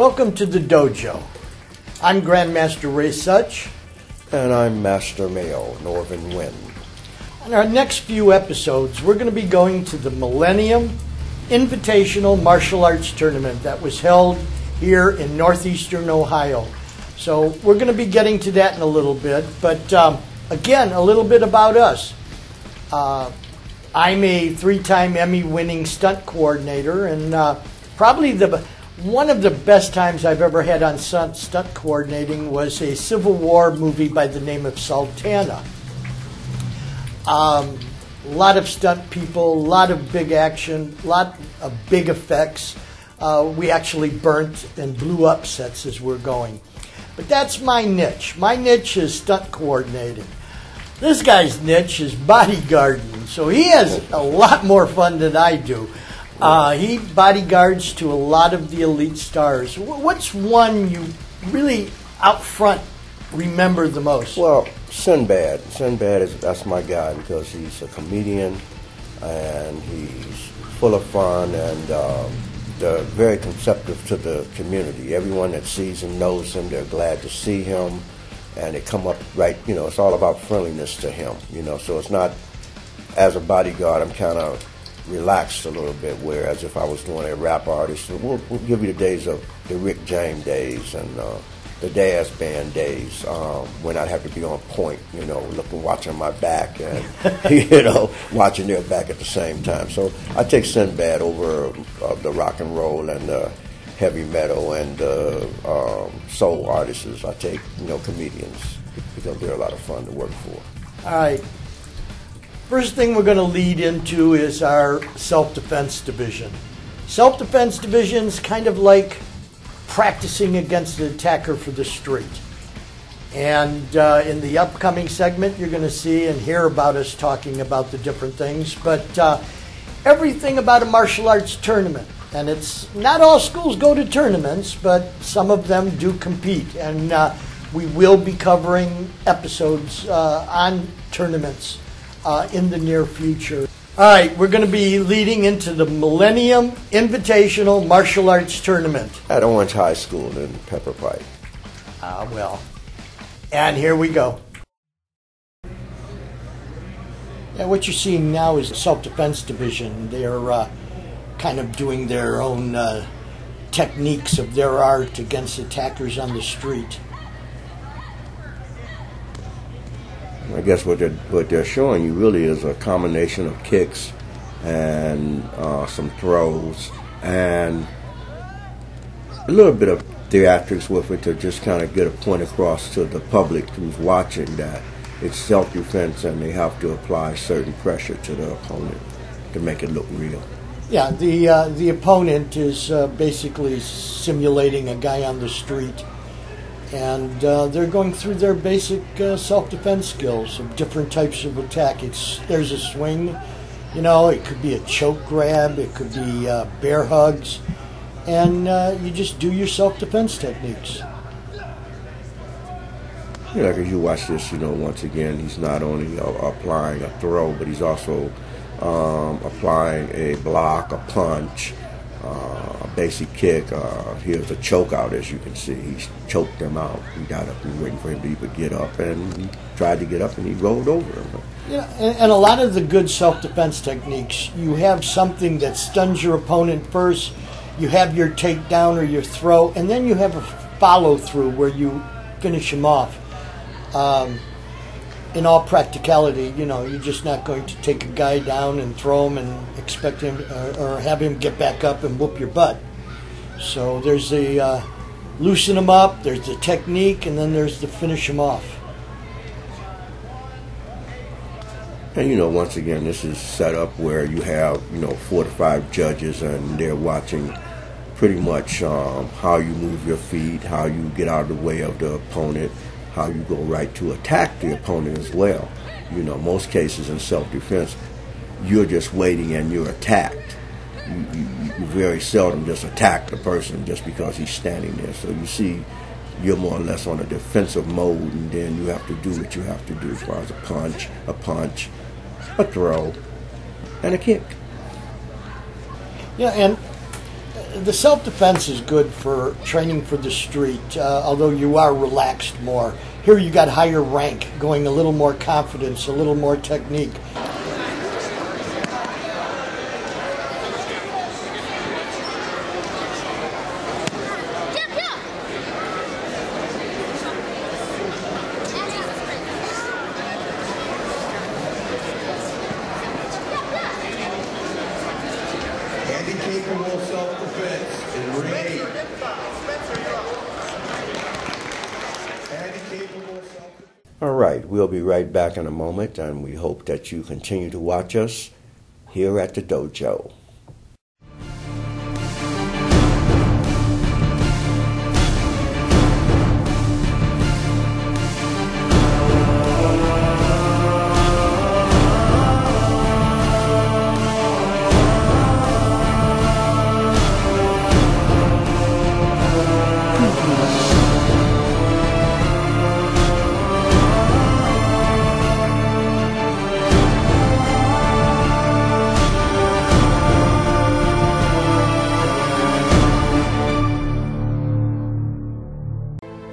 Welcome to the Dojo. I'm Grandmaster Szuch. And I'm Master Mayo, Northern Wind. In our next few episodes, we're going to be going to the Millennium Invitational Martial Arts Tournament that was held here in northeastern Ohio. So we're going to be getting to that in a little bit. But again, a little bit about us. I'm a 3-time Emmy-winning stunt coordinator, and probably one of the best times I've ever had on stunt coordinating was a Civil War movie by the name of Sultana. A lot of stunt people, a lot of big action, a lot of big effects. We actually burnt and blew up sets as we're going. But that's my niche. My niche is stunt coordinating. This guy's niche is bodyguarding, so he has a lot more fun than I do. He bodyguards to a lot of the elite stars. What's one you really out front remember the most? Well, Sinbad. That's my guy because he's a comedian and he's full of fun and they're very conceptive to the community. Everyone that sees him knows him. They're glad to see him, and they come up right. It's all about friendliness to him. So it's not as a bodyguard. I'm kind of relaxed a little bit, whereas if I was doing a rap artist, we'll give you the days of the Rick James days and the Daz Band days when I'd have to be on point, watching my back and, watching their back at the same time. So I take Sinbad over the rock and roll and the heavy metal and soul artists. I take, comedians because they're a lot of fun to work for. All right. First thing we're going to lead into is our self-defense division. Self-defense division is kind of like practicing against the attacker for the street. And in the upcoming segment, you're going to see and hear about us talking about the different things. But everything about a martial arts tournament. And it's not all schools go to tournaments, but some of them do compete. And we will be covering episodes on tournaments in the near future. All right, we're going to be leading into the Millennium Invitational Martial Arts Tournament. At Orange High School in Pepper Pike. Well. And here we go. Yeah, what you're seeing now is the self-defense division. They're kind of doing their own techniques of their art against attackers on the street. I guess what they're showing you really is a combination of kicks and some throws and a little bit of theatrics with it to just kind of get a point across to the public who's watching that it's self-defense and they have to apply certain pressure to the opponent to make it look real. Yeah, the opponent is basically simulating a guy on the street. And they're going through their basic self-defense skills of different types of attack. There's a swing, it could be a choke grab, it could be bear hugs, and you just do your self-defense techniques. Yeah, like as you watch this, once again, he's not only applying a throw, but he's also applying a block, a punch, a basic kick. Here's a choke out, as you can see. He choked him out. He got up and waiting for him to even get up, and he tried to get up and he rolled over him. Yeah, and a lot of the good self-defense techniques, you have something that stuns your opponent first, you have your takedown or your throw, and then you have a follow-through where you finish him off. In all practicality, you're just not going to take a guy down and throw him and expect him or have him get back up and whoop your butt. So there's the loosen him up, there's the technique, and then there's the finish him off. And once again, this is set up where you have 4 to 5 judges, and they're watching pretty much how you move your feet, how you get out of the way of the opponent, how you go right to attack the opponent as well. Most cases in self-defense, you're just waiting and you're attacked. You very seldom just attack the person just because he's standing there. So you see, you're more or less on a defensive mode, and then you have to do what you have to do as far as a punch, a throw, and a kick. Yeah, and the self-defense is good for training for the street, although you are relaxed more. Here you got higher rank, going a little more confidence, a little more technique. Capable self-defense in ring 8. All right, we'll be right back in a moment, and we hope that you continue to watch us here at the Dojo.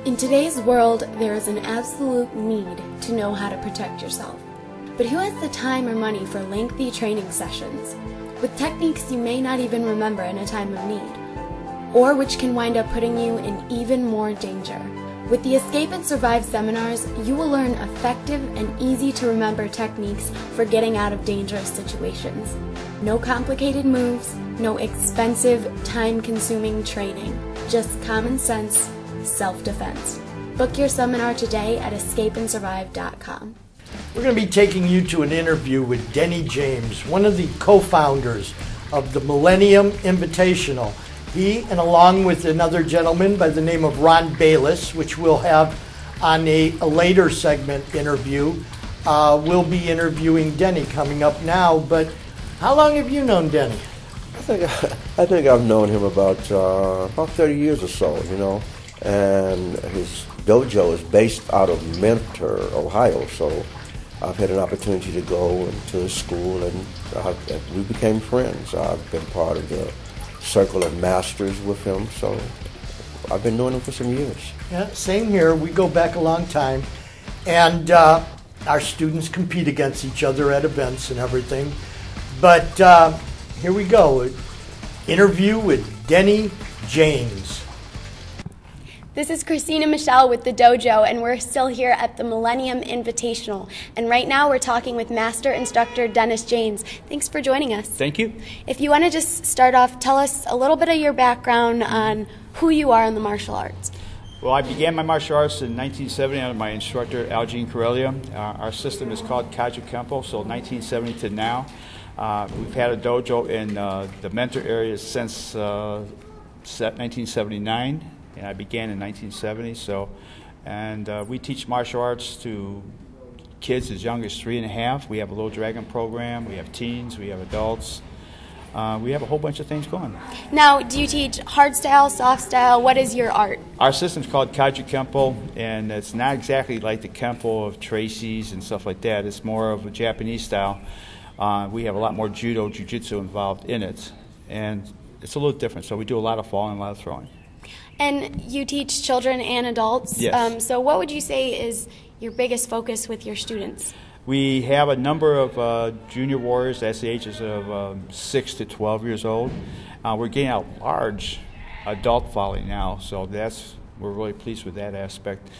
In today's world, there is an absolute need to know how to protect yourself. But who has the time or money for lengthy training sessions, with techniques you may not even remember in a time of need, or which can wind up putting you in even more danger? With the Escape and Survive seminars, you will learn effective and easy to remember techniques for getting out of dangerous situations. No complicated moves, no expensive, time-consuming training, just common sense, self-defense. Book your seminar today at escapeandsurvive.com. We're going to be taking you to an interview with Denny James, one of the co-founders of the Millennium Invitational. He, and along with another gentleman by the name of Ron Bayless, which we'll have on a later segment interview, we'll be interviewing Denny coming up now. But how long have you known Denny? I think I've known him about 30 years or so, you know. And his dojo is based out of Mentor, Ohio, so I've had an opportunity to go into his school, and we became friends. I've been part of the circle of masters with him, so I've been knowing him for some years. Yeah, same here. We go back a long time, and our students compete against each other at events and everything. But here we go, interview with Denny James. This is Christina Michelle with the Dojo, and we're still here at the Millennium Invitational. And right now we're talking with Master Instructor Dennis James. Thanks for joining us. Thank you. If you want to just start off, tell us a little bit of your background on who you are in the martial arts. Well, I began my martial arts in 1970 under my instructor, Algene Corellia. Our system is called Kaju Kempo, so 1970 to now. We've had a dojo in the Mentor area since 1979. And I began in 1970. We teach martial arts to kids as young as 3.5. We have a Little Dragon program. We have teens. We have adults. We have a whole bunch of things going. Now, do you teach hard style, soft style? What is your art? Our system's called Kaju Kempo, and it's not exactly like the Kempo of Tracy's and stuff like that. It's more of a Japanese style. We have a lot more judo, jiu-jitsu involved in it, and it's a little different. So we do a lot of falling, a lot of throwing. And you teach children and adults. Yes. So what would you say is your biggest focus with your students? We have a number of junior warriors. That's the ages of 6 to 12 years old. We're getting a large adult following now, so we're really pleased with that aspect.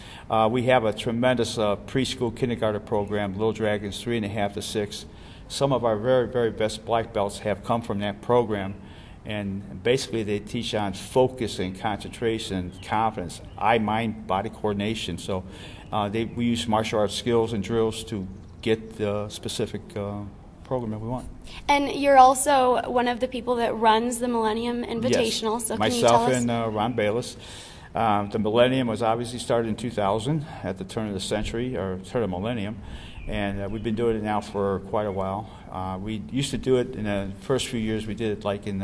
We have a tremendous preschool kindergarten program, Little Dragons 3.5 to 6. Some of our very, very best black belts have come from that program. And basically they teach on focus and concentration, confidence, eye-mind, body coordination. So we use martial arts skills and drills to get the specific program that we want. And you're also one of the people that runs the Millennium Invitational. Yes. So Myself can you tell us? And Ron Bayless. The Millennium was obviously started in 2000 at the turn of the century, or turn of the millennium. And we've been doing it now for quite a while. We used to do it in the first few years. We did it like in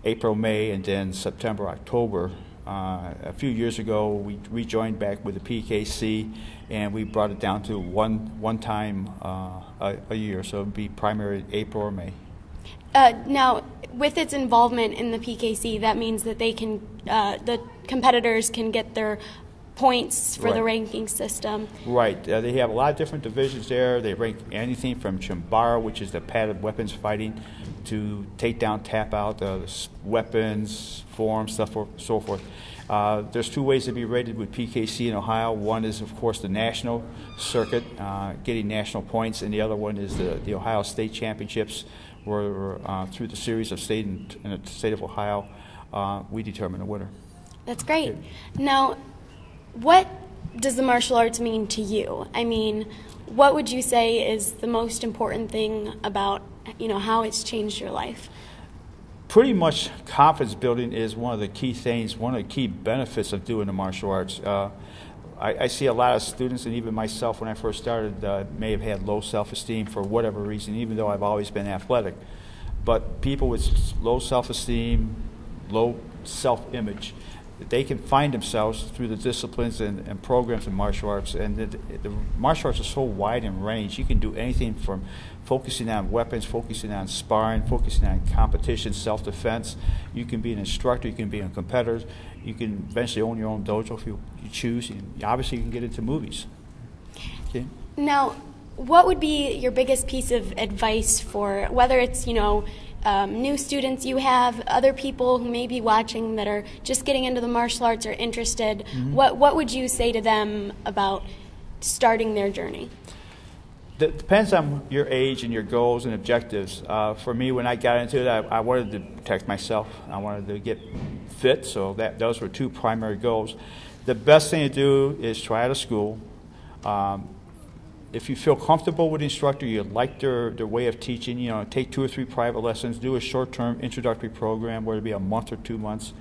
April, May, and then September, October. A few years ago, we rejoined back with the PKC, and we brought it down to one time a year. So it would be primary April or May. Now, with its involvement in the PKC, that means that they can, the competitors can get their points for the ranking system. Right. They have a lot of different divisions there. They rank anything from Chimbara, which is the padded weapons fighting, to takedown, tap out, weapons, forms, stuff, so forth. There's two ways to be rated with PKC in Ohio. One is, of course, the national circuit, getting national points, and the other one is the Ohio State Championships, where through the series of state in the state of Ohio, we determine the winner. That's great. Now, what does the martial arts mean to you? I mean, what would you say is the most important thing about, how it's changed your life? Pretty much confidence building is one of the key things, one of the key benefits of doing the martial arts. I see a lot of students, and even myself when I first started, may have had low self-esteem for whatever reason, even though I've always been athletic. But people with low self-esteem, low self-image, they can find themselves through the disciplines and programs in martial arts. And the martial arts are so wide in range. You can do anything from focusing on weapons, focusing on sparring, focusing on competition, self-defense. You can be an instructor, you can be a competitor, you can eventually own your own dojo if you choose. And obviously you can get into movies. Okay. Now, what would be your biggest piece of advice for, whether it's, new students you have, other people who may be watching that are just getting into the martial arts or interested, what would you say to them about starting their journey? It depends on your age and your goals and objectives. For me, when I got into it, I wanted to protect myself. I wanted to get fit, so those were two primary goals. The best thing to do is try out a school. If you feel comfortable with the instructor, you like their way of teaching, take 2 or 3 private lessons, do a short-term introductory program, whether it be a month or 2 months.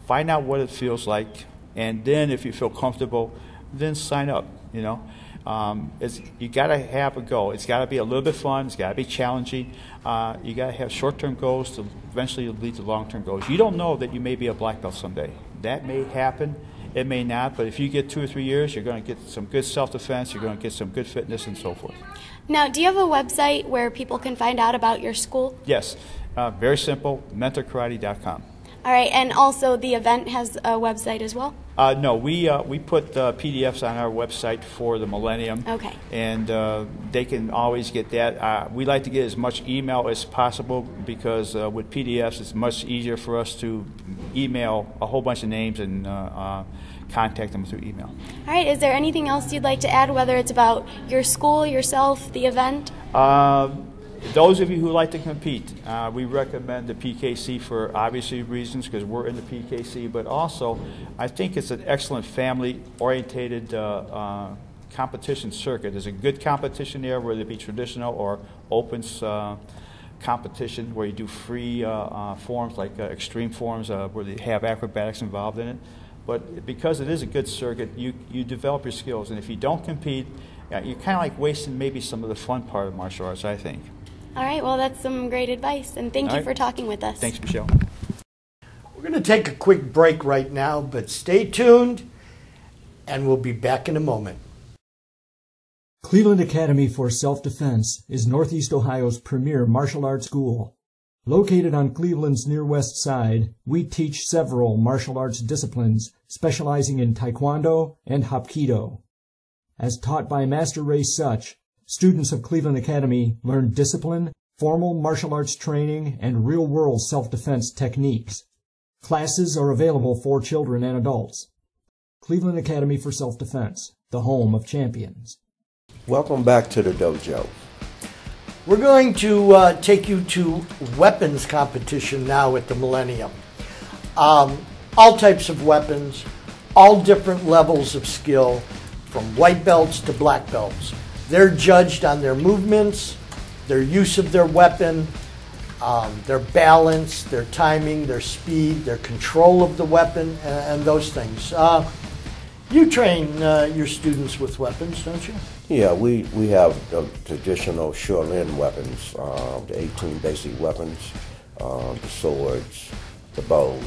Find out what it feels like, and then if you feel comfortable, then sign up, you got to have a goal. It's got to be a little bit fun. It's got to be challenging. You got to have short-term goals to eventually lead to long-term goals. You don't know that you may be a black belt someday. That may happen. It may not, but if you get 2 or 3 years, you're going to get some good self-defense, you're going to get some good fitness and so forth. Now, do you have a website where people can find out about your school? Yes. Very simple, mentorkarate.com. All right, and also the event has a website as well? No, we put PDFs on our website for the Millennium. Okay. And they can always get that. We like to get as much email as possible because with PDFs it's much easier for us to email a whole bunch of names and contact them through email. All right, is there anything else you'd like to add, whether it's about your school, yourself, the event? Those of you who like to compete, we recommend the PKC for obviously reasons because we're in the PKC, but also I think it's an excellent family-orientated competition circuit. There's a good competition there, whether it be traditional or open competition where you do free forms like extreme forms where they have acrobatics involved in it. But because it is a good circuit, you develop your skills, and if you don't compete, you're kind of like wasting maybe some of the fun part of martial arts, I think. All right, well, that's some great advice, and thank you for talking with us. Thanks, Michelle. We're going to take a quick break right now, but stay tuned, and we'll be back in a moment. Cleveland Academy for Self-Defense is Northeast Ohio's premier martial arts school. Located on Cleveland's near west side, we teach several martial arts disciplines, specializing in Taekwondo and Hapkido. As taught by Master Ray Szuch, students of Cleveland Academy learn discipline, formal martial arts training, and real-world self-defense techniques. Classes are available for children and adults. Cleveland Academy for Self-Defense, the home of champions. Welcome back to the dojo. We're going to take you to weapons competition now at the Millennium. All types of weapons, all different levels of skill, from white belts to black belts. They're judged on their movements, their use of their weapon, their balance, their timing, their speed, their control of the weapon, and those things. You train your students with weapons, don't you? Yeah, we have the traditional Shaolin weapons, the 18 basic weapons, the swords, the bows,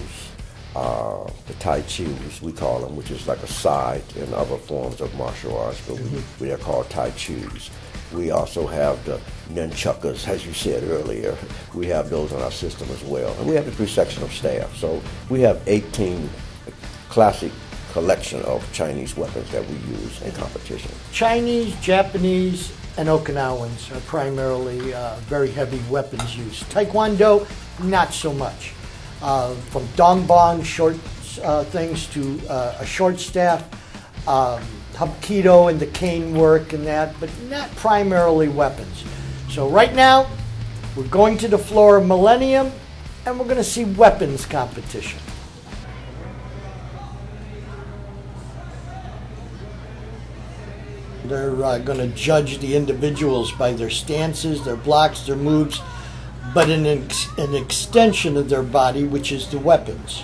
the Tai Chis, we call them, which is like a side in other forms of martial arts, but they're called Tai Chis. We also have the nunchuckers, as you said earlier. We have those on our system as well. And we have the 3-sectional staff. So we have 18 classic collection of Chinese weapons that we use in competition. Chinese, Japanese, and Okinawans are primarily very heavy weapons use. Taekwondo, not so much. From dongbong, short things, to a short staff, Hapkido and the cane work and that, but not primarily weapons. So right now, we're going to the floor of Millennium, and we're going to see weapons competition. They're going to judge the individuals by their stances, their blocks, their moves, but an extension of their body, which is the weapons.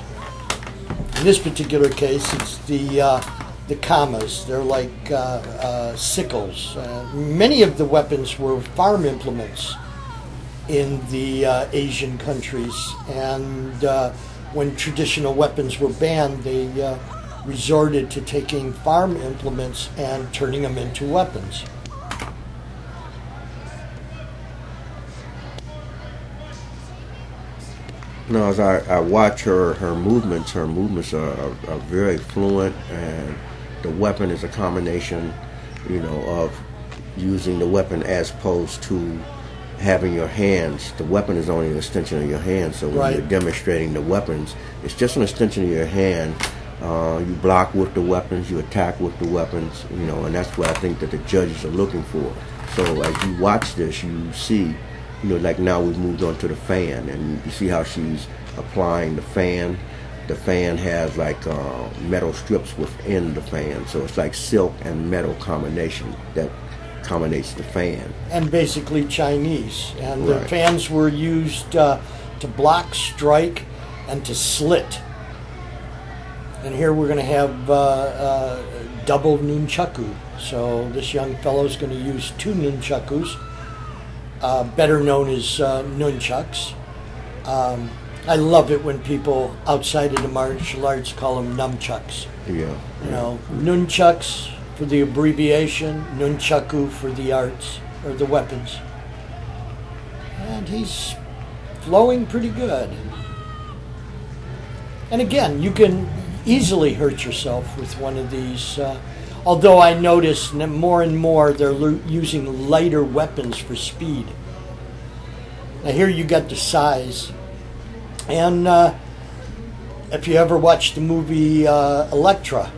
In this particular case, it's the kamas. They're like sickles. Many of the weapons were farm implements in the Asian countries, and when traditional weapons were banned, they resorted to taking farm implements and turning them into weapons. Now, as I watch her movements are very fluent, and the weapon is a combination, of using the weapon as opposed to having your hands. The weapon is only an extension of your hand, so when you're demonstrating the weapons, it's just an extension of your hand. You block with the weapons, you attack with the weapons, and that's what I think that the judges are looking for. So as you watch this, you see, like now we've moved on to the fan, and you see how she's applying the fan. The fan has like metal strips within the fan, so it's like silk and metal combination that combinates the fan. And basically Chinese, and the fans were used to block, strike, and to slit. And here we're going to have double nunchaku. So this young fellow is going to use 2 nunchakus, better known as nunchucks. I love it when people outside of the martial arts call them nunchucks. Yeah. Nunchucks for the abbreviation, nunchaku for the arts or the weapons. And he's flowing pretty good. And again, you can easily hurt yourself with one of these. Although I notice more and more they're using lighter weapons for speed. Now here you got the size. And if you ever watched the movie Elektra,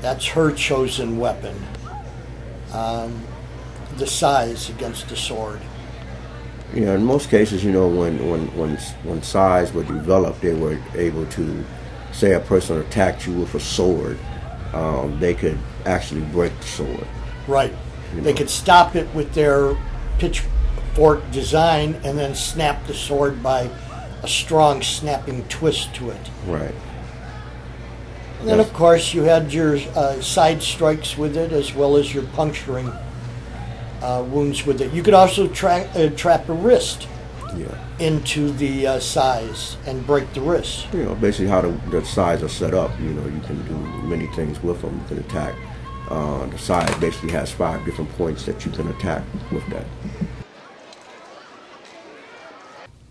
that's her chosen weapon. The size against the sword. In most cases, when size were developed, they were able to, say a person attacked you with a sword, they could actually break the sword. Right. They could stop it with their pitchfork design and then snap the sword by a strong snapping twist to it. Right. And then, of course, you had your side strikes with it, as well as your puncturing wounds with it. You could also trap a wrist into the size and break the wrist. Basically how the sides are set up. You can do many things with them. You can attack. The side basically has 5 different points that you can attack with that.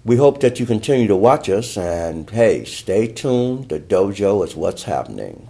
We hope that you continue to watch us, and hey, stay tuned. The dojo is what's happening.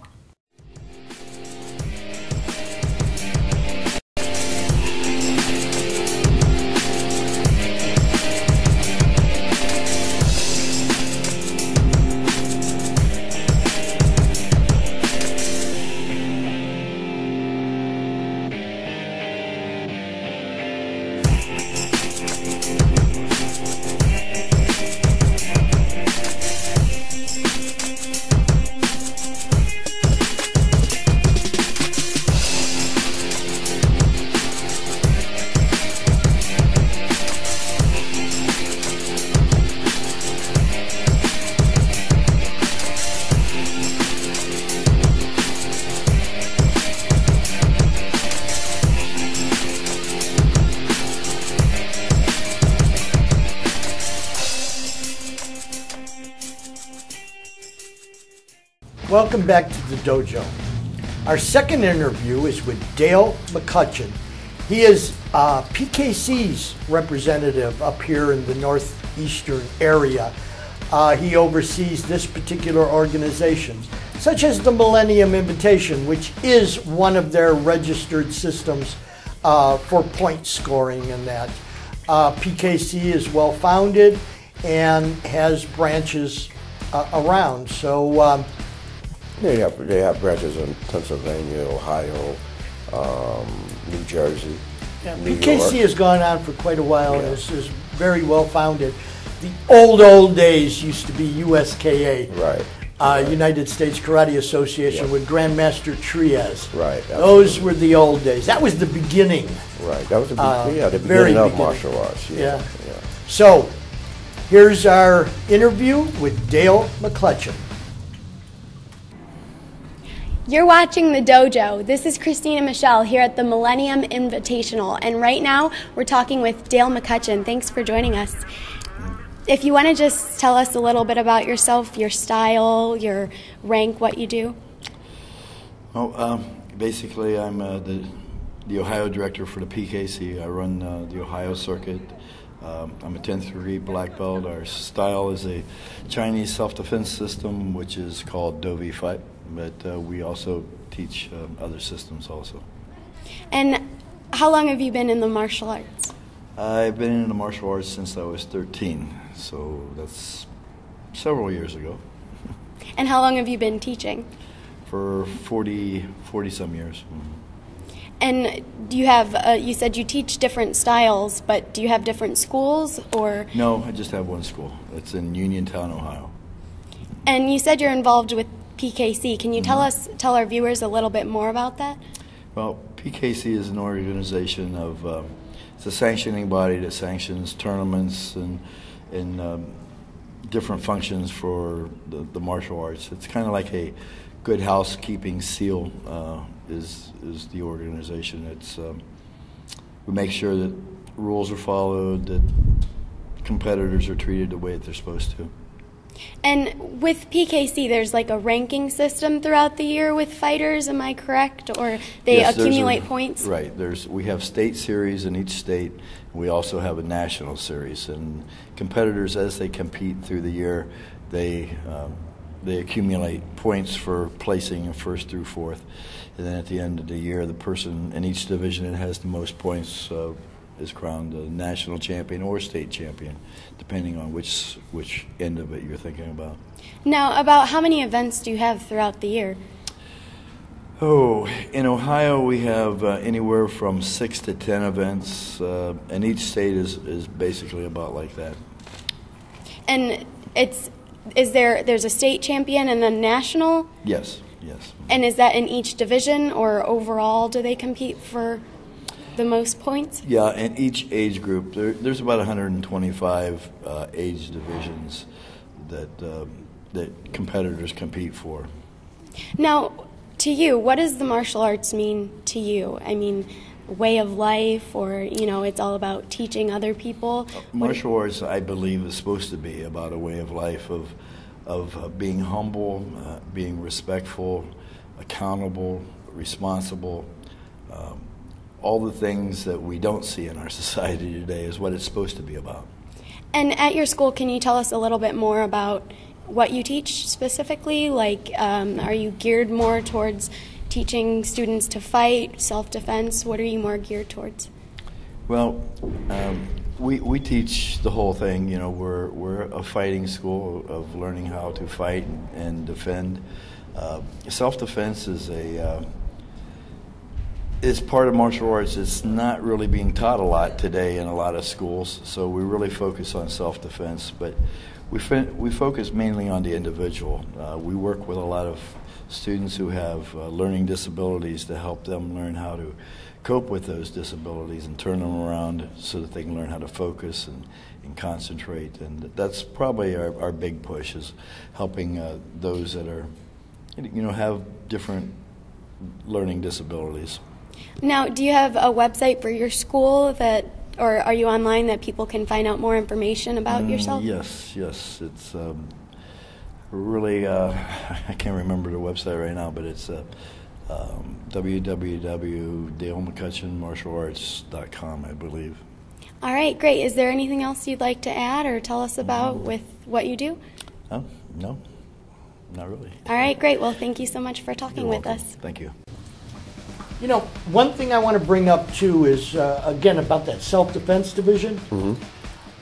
Welcome back to the dojo. Our second interview is with Dale McCutcheon. He is PKC's representative up here in the northeastern area. He oversees this particular organization, such as the Millennium Invitational, which is one of their registered systems for point scoring and that. PKC is well founded and has branches around. So they have branches in Pennsylvania, Ohio, New Jersey, New PKC York. has gone on for quite a while and Yeah. is very well founded. The old days used to be USKA, Right. United States Karate Association, Yeah. with Grandmaster Trias. Right. Those were the old days. That was the beginning. Right. That was the very beginning of beginning. martial arts. Yeah. Yeah. So, here's our interview with Dale McCutcheon. You're watching The Dojo. This is Christina Michelle here at the Millennium Invitational, and right now we're talking with Dale McCutcheon. Thanks for joining us. If you want to just tell us a little bit about yourself, your style, your rank, what you do. Oh, basically, I'm the Ohio director for the PKC. I run the Ohio circuit. I'm a 10th degree black belt. Our style is a Chinese self-defense system, which is called Dojo Fight, but we also teach other systems also. And how long have you been in the martial arts? I've been in the martial arts since I was 13, so that's several years ago. And how long have you been teaching? For 40 some years. And do you have, you said you teach different styles, but do you have different schools or? No, I just have one school. It's in Uniontown, Ohio. And you said you're involved with PKC. Can you tell our viewers a little bit more about that? Well, PKC is an organization of, it's a sanctioning body that sanctions tournaments and different functions for the martial arts. It's kind of like a good housekeeping seal is the organization. It's we make sure that rules are followed, that competitors are treated the way that they're supposed to. And with PKC, there's like a ranking system throughout the year with fighters, am I correct? Or they Yes, accumulate points? Right. We have state series in each state. We also have a national series. And competitors, as they compete through the year, they accumulate points for placing first through fourth. And then at the end of the year, the person in each division that has the most points is crowned a national champion or state champion, depending on which end of it you're thinking about. Now, about how many events do you have throughout the year? Oh, in Ohio we have anywhere from 6 to 10 events, and each state is basically about like that. And there's a state champion and then national? Yes, yes. And is that in each division, or overall do they compete for the most points? Yeah, in each age group, there's about 125 age divisions that competitors compete for. Now, to you, what does the martial arts mean to you? I mean, way of life, or, it's all about teaching other people? Martial arts, I believe, is supposed to be about a way of life of being humble, being respectful, accountable, responsible. All the things that we don't see in our society today is what it's supposed to be about. And at your school, can you tell us a little bit more about what you teach specifically? Like, are you geared more towards teaching students to fight, self-defense? What are you more geared towards? Well, we teach the whole thing. We're a fighting school of learning how to fight and defend. Self-defense is part of martial arts. It's not really being taught a lot today in a lot of schools, so we really focus on self-defense, but we focus mainly on the individual. We work with a lot of students who have learning disabilities to help them learn how to cope with those disabilities and turn them around so that they can learn how to focus and concentrate. And that's probably our big push, is helping those that are, have different learning disabilities. Now, do you have a website for your school or are you online that people can find out more information about yourself? Yes. It's really, I can't remember the website right now, but it's www.DaleMcCutcheonMartialArts.com, I believe. All right, great. Is there anything else you'd like to add or tell us about with what you do? Oh, no, not really. All right, great. Well, thank you so much for talking You're with welcome. us. Thank you. You know, one thing I want to bring up too is, again, about that self-defense division.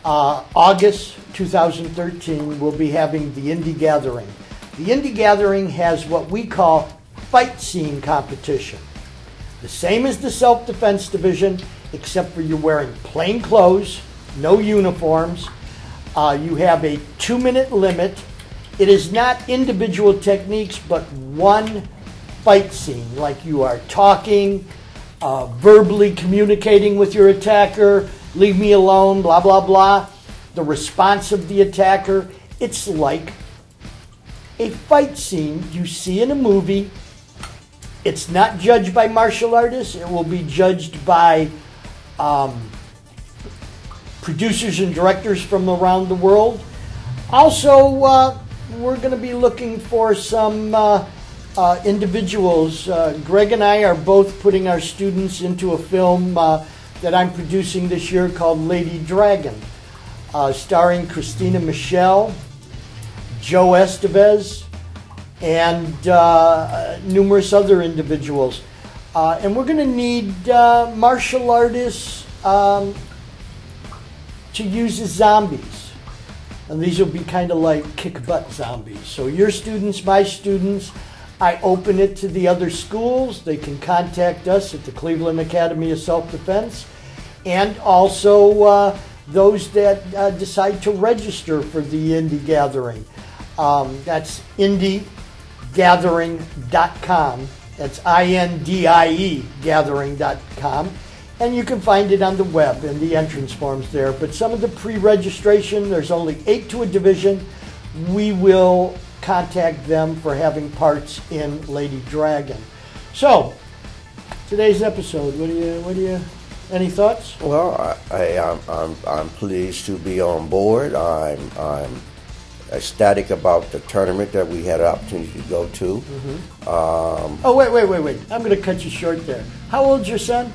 August 2013, we'll be having the Indie Gathering. The Indie Gathering has what we call fight scene competition. The same as the self-defense division, except for you're wearing plain clothes, no uniforms. You have a 2-minute limit. It is not individual techniques, but one fight scene, like you are talking, verbally communicating with your attacker, leave me alone, blah, blah, blah. The response of the attacker, it's like a fight scene you see in a movie. It's not judged by martial artists. It will be judged by producers and directors from around the world. Also, we're going to be looking for some individuals. Greg and I are both putting our students into a film that I'm producing this year called Lady Dragon, starring Christina Michelle, Joe Estevez, and numerous other individuals. And we're going to need martial artists to use as zombies. And these will be kind of like kick-butt zombies. So your students, my students, I open it to the other schools. They can contact us at the Cleveland Academy of Self-Defense. And also those that decide to register for the Indie Gathering. That's indiegathering.com. That's INDIE gathering.com. And you can find it on the web and the entrance forms there. But some of the pre-registration, there's only 8 to a division. We will contact them for having parts in Lady Dragon. So, today's episode, what do you any thoughts? Well, I'm pleased to be on board. I'm ecstatic about the tournament that we had an opportunity to go to. Oh, wait. I'm going to cut you short there. How old's your son?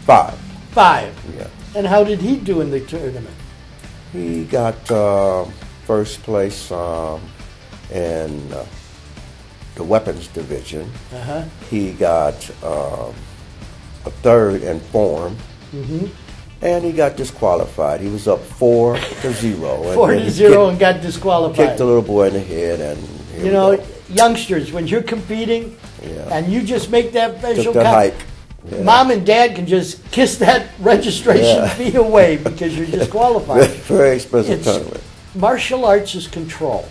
5. 5. Yeah. And how did he do in the tournament? He got first place in the weapons division. He got a 3rd in form. And he got disqualified. He was up 4-0. 4-0 and got disqualified. Kicked the little boy in the head, and you know, youngsters, when you're competing and you just make that special hike. Yeah. Mom and Dad can just kiss that registration fee away because you're disqualified. Very expensive tournament. Martial arts is control.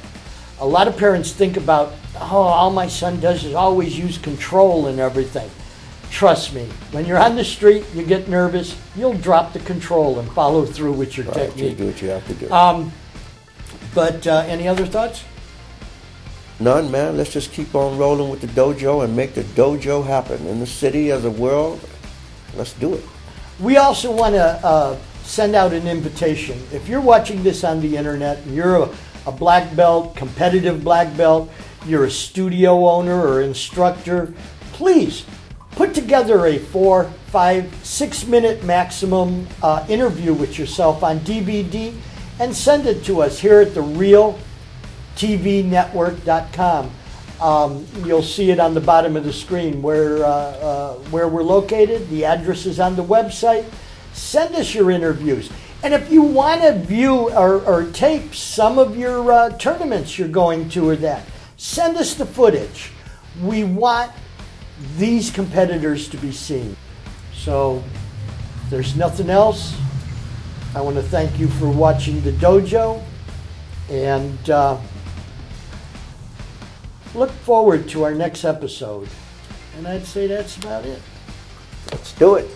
A lot of parents think about, all my son does is always use control and everything. Trust me, when you're on the street, you get nervous, you'll drop the control and follow through with your technique. You do what you have to do. But any other thoughts? None, man. Let's just keep on rolling with the dojo and make the dojo happen. In the city, as a world, let's do it. We also want to send out an invitation. If you're watching this on the internet and you're a black belt, competitive black belt, you're a studio owner or instructor, please put together a 4, 5, 6 minute maximum interview with yourself on DVD and send it to us here at the RealTVNetwork.com. You'll see it on the bottom of the screen where we're located. The address is on the website. Send us your interviews. And if you want to view or tape some of your tournaments you're going to or that, send us the footage. We want these competitors to be seen. So, if there's nothing else, I want to thank you for watching the dojo, and look forward to our next episode. And I'd say that's about it. Let's do it.